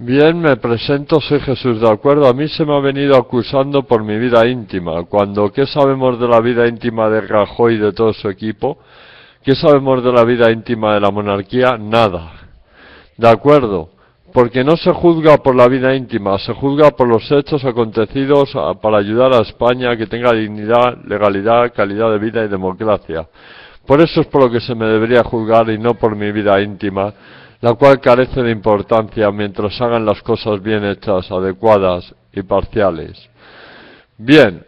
Bien, me presento, soy Jesús, de acuerdo. A mí se me ha venido acusando por mi vida íntima, cuando ¿qué sabemos de la vida íntima de Rajoy y de todo su equipo? ¿Qué sabemos de la vida íntima de la monarquía? Nada. De acuerdo, porque no se juzga por la vida íntima, se juzga por los hechos acontecidos para ayudar a España a que tenga dignidad, legalidad, calidad de vida y democracia. Por eso es por lo que se me debería juzgar y no por mi vida íntima, la cual carece de importancia mientras hagan las cosas bien hechas, adecuadas y parciales. Bien,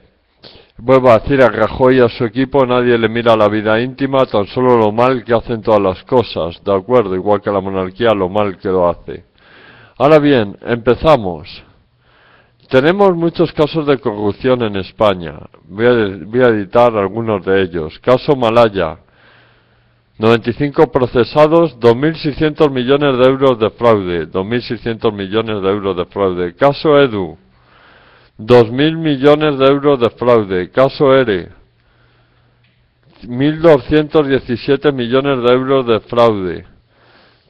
vuelvo a decir, a Rajoy y a su equipo nadie le mira la vida íntima, tan solo lo mal que hacen todas las cosas, de acuerdo, igual que la monarquía lo mal que lo hace. Ahora bien, empezamos. Tenemos muchos casos de corrupción en España. Voy a editar algunos de ellos. Caso Malaya. 95 procesados, 2.600 millones de euros de fraude. 2.600 millones de euros de fraude. Caso Edu. 2.000 millones de euros de fraude. Caso ERE. 1.217 millones de euros de fraude.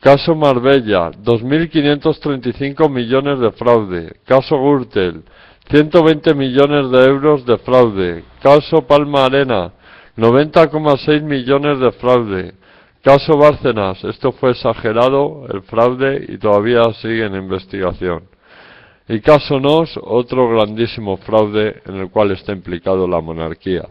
Caso Marbella, 2.535 millones de fraude. Caso Gürtel, 120 millones de euros de fraude. Caso Palma Arena, 90,6 millones de fraude. Caso Bárcenas, esto fue exagerado, el fraude, y todavía sigue en investigación. Y caso Nos, otro grandísimo fraude en el cual está implicado la monarquía.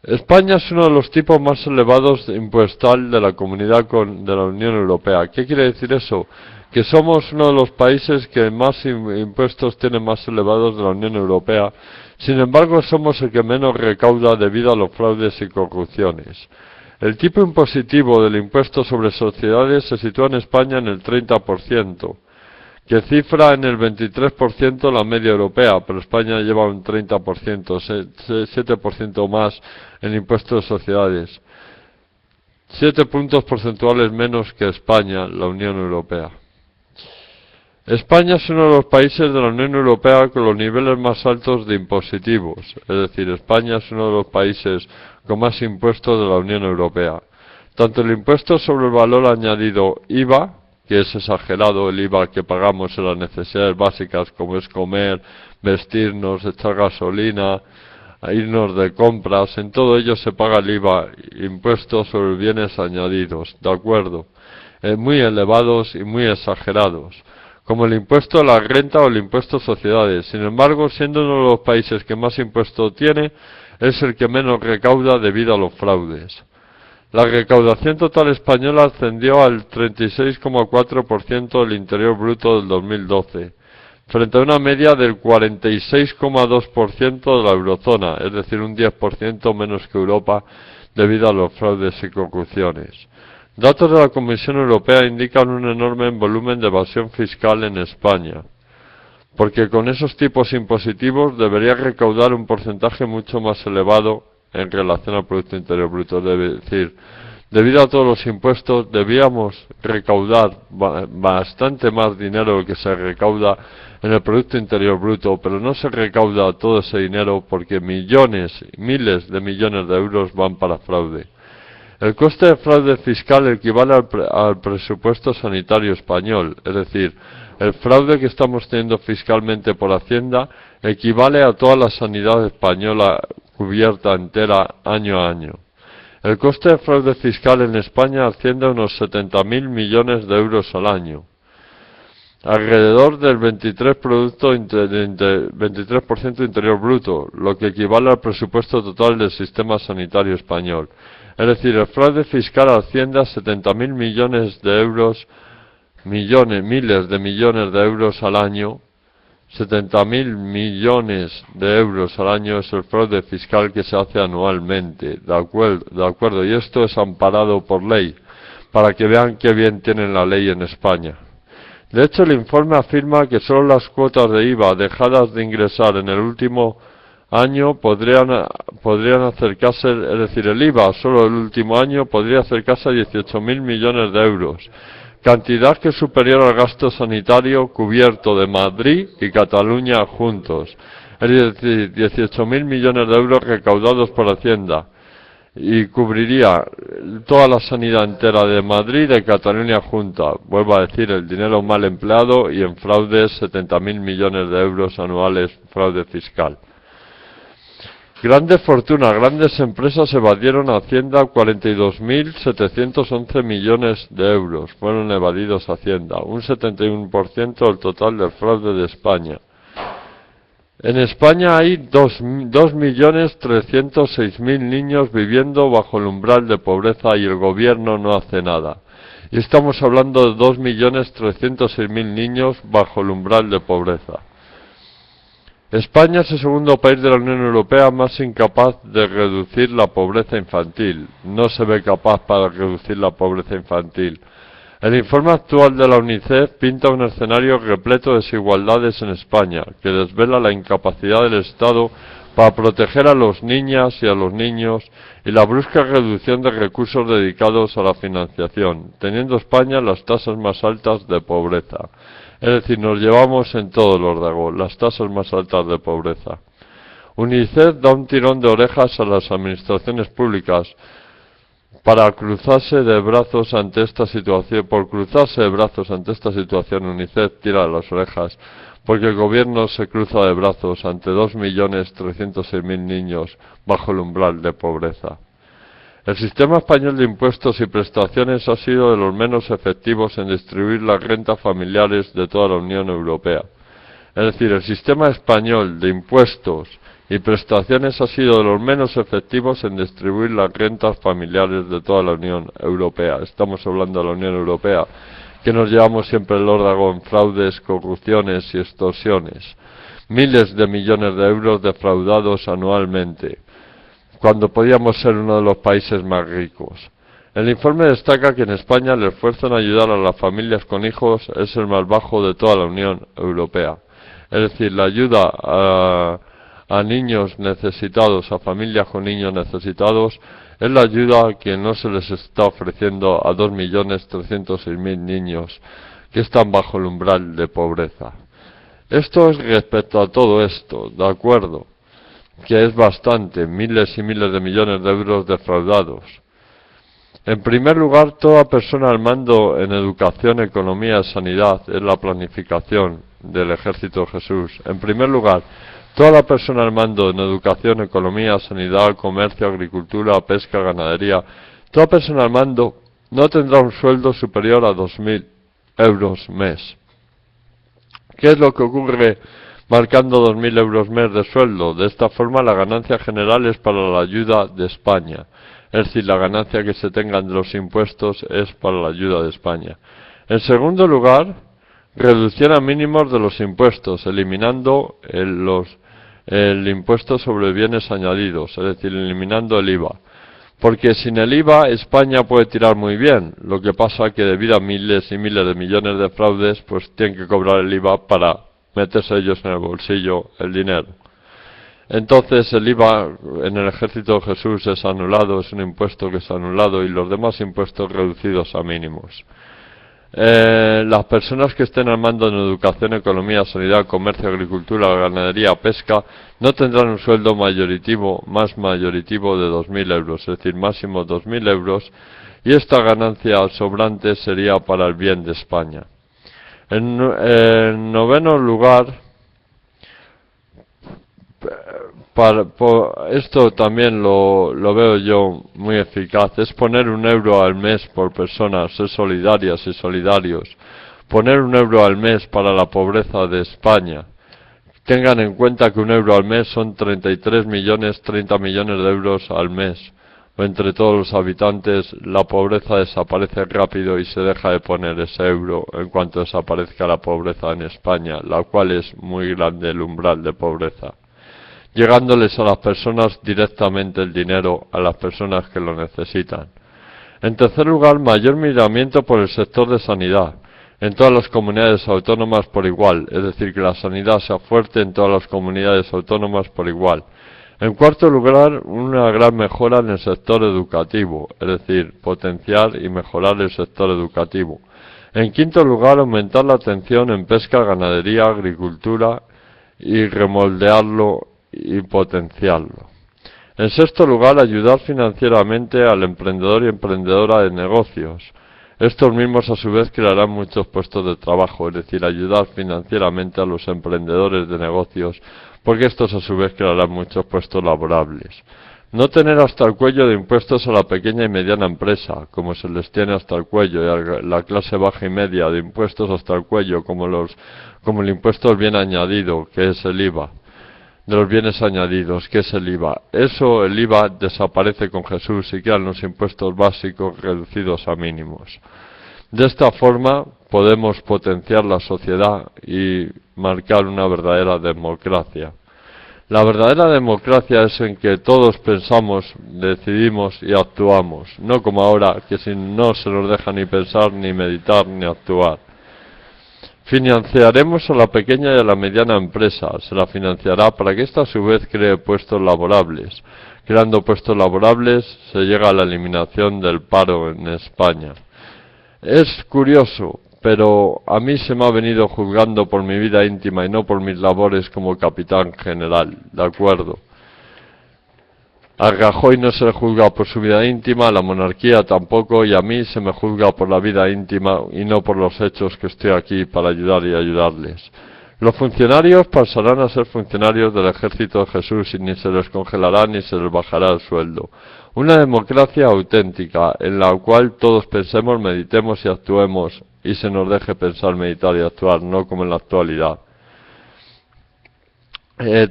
España es uno de los tipos más elevados de impuestal de la comunidad de la Unión Europea. ¿Qué quiere decir eso? Que somos uno de los países que más impuestos tienen más elevados de la Unión Europea. Sin embargo, somos el que menos recauda debido a los fraudes y corrupciones. El tipo impositivo del impuesto sobre sociedades se sitúa en España en el 30%. Que cifra en el 23% la media europea, pero España lleva un 30%, 7% más en impuestos de sociedades. 7 puntos porcentuales menos que España, la Unión Europea. España es uno de los países de la Unión Europea con los niveles más altos de impositivos, es decir, España es uno de los países con más impuestos de la Unión Europea. Tanto el impuesto sobre el valor añadido IVA, que es exagerado el IVA que pagamos en las necesidades básicas como es comer, vestirnos, echar gasolina, irnos de compras, en todo ello se paga el IVA, impuestos sobre bienes añadidos, ¿de acuerdo? Muy elevados y muy exagerados, como el impuesto a la renta o el impuesto a sociedades. Sin embargo, siendo uno de los países que más impuesto tiene, es el que menos recauda debido a los fraudes. La recaudación total española ascendió al 36,4% del interior bruto del 2012, frente a una media del 46,2% de la eurozona, es decir, un 10% menos que Europa debido a los fraudes y corrupciones. Datos de la Comisión Europea indican un enorme volumen de evasión fiscal en España, porque con esos tipos impositivos debería recaudar un porcentaje mucho más elevado en relación al Producto Interior Bruto. Es decir, debido a todos los impuestos debíamos recaudar bastante más dinero de lo que se recauda en el Producto Interior Bruto, pero no se recauda todo ese dinero porque millones, miles de millones de euros van para fraude. El coste de fraude fiscal equivale al presupuesto sanitario español, es decir, el fraude que estamos teniendo fiscalmente por Hacienda equivale a toda la sanidad española cubierta entera año a año. El coste de fraude fiscal en España asciende a unos 70.000 millones de euros al año, alrededor del 23% interior bruto, lo que equivale al presupuesto total del sistema sanitario español. Es decir, el fraude fiscal asciende a 70.000 millones de euros, miles de millones de euros al año. 70.000 millones de euros al año es el fraude fiscal que se hace anualmente, de acuerdo, y esto es amparado por ley, para que vean qué bien tienen la ley en España. De hecho, el informe afirma que solo las cuotas de IVA dejadas de ingresar en el último año podrían acercarse, es decir, el IVA solo el último año podría acercarse a 18.000 millones de euros. Cantidad que es superior al gasto sanitario cubierto de Madrid y Cataluña juntos, es decir, 18.000 millones de euros recaudados por Hacienda. y cubriría toda la sanidad entera de Madrid y de Cataluña junta. Vuelvo a decir, el dinero mal empleado y en fraudes 70.000 millones de euros anuales, fraude fiscal. Grandes fortunas, grandes empresas evadieron a Hacienda 42.711 millones de euros. Fueron evadidos a Hacienda, un 71% del total del fraude de España. En España hay 2.306.000 niños viviendo bajo el umbral de pobreza y el gobierno no hace nada. Y estamos hablando de 2.306.000 niños bajo el umbral de pobreza. España es el segundo país de la Unión Europea más incapaz de reducir la pobreza infantil. No se ve capaz para reducir la pobreza infantil. El informe actual de la UNICEF pinta un escenario repleto de desigualdades en España, que desvela la incapacidad del Estado para proteger a las niñas y a los niños y la brusca reducción de recursos dedicados a la financiación, teniendo España las tasas más altas de pobreza. Es decir, nos llevamos en todos los dagos las tasas más altas de pobreza. UNICEF da un tirón de orejas a las administraciones públicas para cruzarse de brazos ante esta situación. Por cruzarse de brazos ante esta situación, UNICEF tira las orejas, porque el gobierno se cruza de brazos ante 2.306.000 niños bajo el umbral de pobreza. El sistema español de impuestos y prestaciones ha sido de los menos efectivos en distribuir las rentas familiares de toda la Unión Europea. Es decir, el sistema español de impuestos y prestaciones ha sido de los menos efectivos en distribuir las rentas familiares de toda la Unión Europea. Estamos hablando de la Unión Europea, que nos llevamos siempre el órdago en fraudes, corrupciones y extorsiones. Miles de millones de euros defraudados anualmente, cuando podíamos ser uno de los países más ricos. El informe destaca que en España el esfuerzo en ayudar a las familias con hijos es el más bajo de toda la Unión Europea. Es decir, la ayuda a niños necesitados, a familias con niños necesitados, es la ayuda que no se les está ofreciendo a 2.306.000 niños que están bajo el umbral de pobreza. Esto es respecto a todo esto, ¿de acuerdo? Que es bastante, miles y miles de millones de euros defraudados. En primer lugar, toda persona al mando en educación, economía, sanidad es la planificación del Ejército de Jesús. En primer lugar, toda la persona al mando en educación, economía, sanidad, comercio, agricultura, pesca, ganadería, toda persona al mando no tendrá un sueldo superior a 2.000 euros mes. ¿Qué es lo que ocurre marcando 2.000 euros mes de sueldo? De esta forma la ganancia general es para la ayuda de España. Es decir, la ganancia que se tengan de los impuestos es para la ayuda de España. En segundo lugar, reducción a mínimos de los impuestos, eliminando el impuesto sobre bienes añadidos, es decir, eliminando el IVA. Porque sin el IVA España puede tirar muy bien, lo que pasa que debido a miles y miles de millones de fraudes, pues tienen que cobrar el IVA para meterse ellos en el bolsillo el dinero. Entonces el IVA en el Ejército de Jesús es anulado, es un impuesto que es anulado y los demás impuestos reducidos a mínimos. Las personas que estén al mando en educación, economía, sanidad, comercio, agricultura, ganadería, pesca, no tendrán un sueldo más mayoritivo de 2.000 euros, es decir, máximo 2.000 euros, y esta ganancia sobrante sería para el bien de España. En noveno lugar, esto también lo veo yo muy eficaz, es poner 1 euro al mes por persona, ser solidarias y solidarios, poner 1 euro al mes para la pobreza de España. Tengan en cuenta que 1 euro al mes son 30 millones de euros al mes. Entre todos los habitantes la pobreza desaparece rápido y se deja de poner ese euro en cuanto desaparezca la pobreza en España, la cual es muy grande el umbral de pobreza, llegándoles a las personas directamente el dinero, a las personas que lo necesitan. En tercer lugar, mayor miramiento por el sector de sanidad, en todas las comunidades autónomas por igual, es decir, que la sanidad sea fuerte en todas las comunidades autónomas por igual. En cuarto lugar, una gran mejora en el sector educativo, es decir, potenciar y mejorar el sector educativo. En quinto lugar, aumentar la atención en pesca, ganadería, agricultura y remoldearlo y potenciarlo. En sexto lugar, ayudar financieramente al emprendedor y emprendedora de negocios. Estos mismos a su vez crearán muchos puestos de trabajo, es decir, ayudar financieramente a los emprendedores de negocios, porque estos a su vez crearán muchos puestos laborables. No tener hasta el cuello de impuestos a la pequeña y mediana empresa, como se les tiene hasta el cuello, y a la clase baja y media de impuestos hasta el cuello, como el impuesto al bien añadido, que es el IVA, de los bienes añadidos, que es el IVA. Eso, el IVA, desaparece con Jesús y quedan los impuestos básicos reducidos a mínimos. De esta forma podemos potenciar la sociedad y marcar una verdadera democracia. La verdadera democracia es en que todos pensamos, decidimos y actuamos, no como ahora, que si no se nos deja ni pensar, ni meditar, ni actuar. Financiaremos a la pequeña y a la mediana empresa, se la financiará para que ésta a su vez cree puestos laborables. Creando puestos laborables se llega a la eliminación del paro en España. Es curioso, pero a mí se me ha venido juzgando por mi vida íntima y no por mis labores como capitán general, ¿de acuerdo? A Rajoy no se le juzga por su vida íntima, a la monarquía tampoco, y a mí se me juzga por la vida íntima y no por los hechos que estoy aquí para ayudar y ayudarles. Los funcionarios pasarán a ser funcionarios del ejército de Jesús y ni se les congelará ni se les bajará el sueldo. Una democracia auténtica en la cual todos pensemos, meditemos y actuemos y se nos deje pensar, meditar y actuar, no como en la actualidad.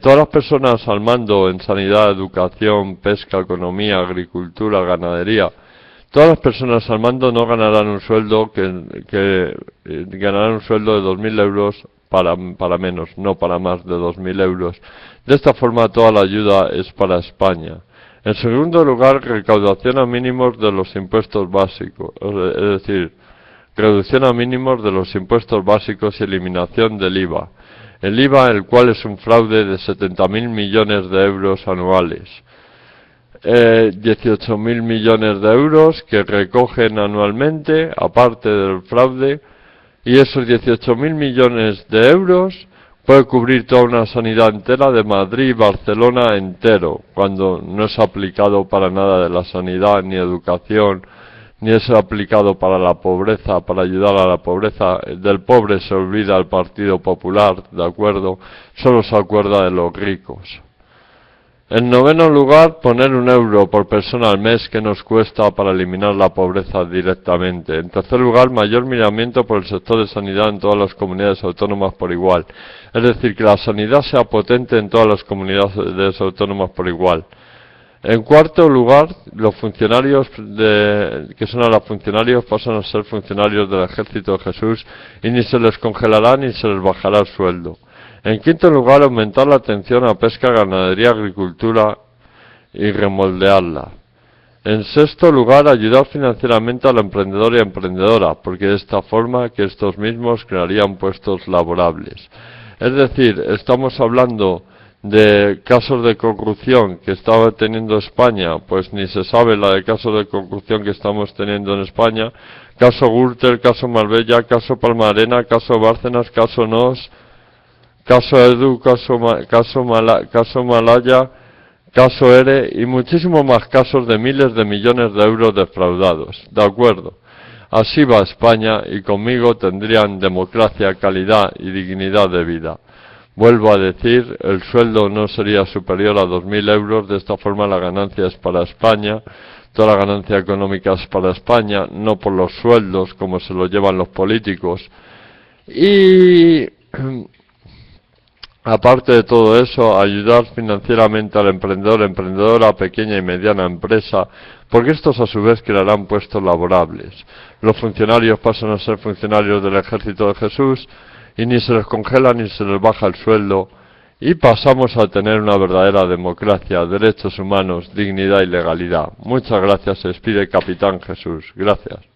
Todas las personas al mando en sanidad, educación, pesca, economía, agricultura, ganadería, todas las personas al mando no ganarán un sueldo ganarán un sueldo de 2.000 euros para menos, no para más de 2.000 euros. De esta forma toda la ayuda es para España. En segundo lugar, recaudación a mínimos de los impuestos básicos, es decir, reducción a mínimos de los impuestos básicos y eliminación del IVA. El IVA, el cual es un fraude de 70.000 millones de euros anuales. 18.000 millones de euros que recogen anualmente, aparte del fraude, y esos 18.000 millones de euros puede cubrir toda una sanidad entera de Madrid y Barcelona entero, cuando no es aplicado para nada de la sanidad ni educación, ni es aplicado para la pobreza, para ayudar a la pobreza. Del pobre se olvida el Partido Popular, ¿de acuerdo? Solo se acuerda de los ricos. En noveno lugar, poner 1 euro por persona al mes que nos cuesta para eliminar la pobreza directamente. En tercer lugar, mayor miramiento por el sector de sanidad en todas las comunidades autónomas por igual. Es decir, que la sanidad sea potente en todas las comunidades autónomas por igual. En cuarto lugar, los funcionarios que son ahora funcionarios pasan a ser funcionarios del ejército de Jesús y ni se les congelará ni se les bajará el sueldo. En quinto lugar, aumentar la atención a pesca, ganadería, agricultura y remoldearla. En sexto lugar, ayudar financieramente al emprendedor y emprendedora, porque de esta forma que estos mismos crearían puestos laborables. Es decir, estamos hablando de casos de corrupción que estaba teniendo España, pues ni se sabe la de casos de corrupción que estamos teniendo en España. Caso Gürtel, caso Marbella, caso Palmarena, caso Bárcenas, caso Nos, caso Edu, caso Malaya, caso ERE y muchísimos más casos de miles de millones de euros defraudados. ¿De acuerdo? Así va España y conmigo tendrían democracia, calidad y dignidad de vida. Vuelvo a decir, el sueldo no sería superior a 2.000 euros, de esta forma la ganancia es para España, toda la ganancia económica es para España, no por los sueldos como se lo llevan los políticos. Y aparte de todo eso, ayudar financieramente al emprendedor, emprendedora, pequeña y mediana empresa, porque estos a su vez crearán puestos laborables. Los funcionarios pasan a ser funcionarios del ejército de Jesús, y ni se les congela ni se les baja el sueldo, y pasamos a tener una verdadera democracia, derechos humanos, dignidad y legalidad. Muchas gracias, se despide Capitán Jesús. Gracias.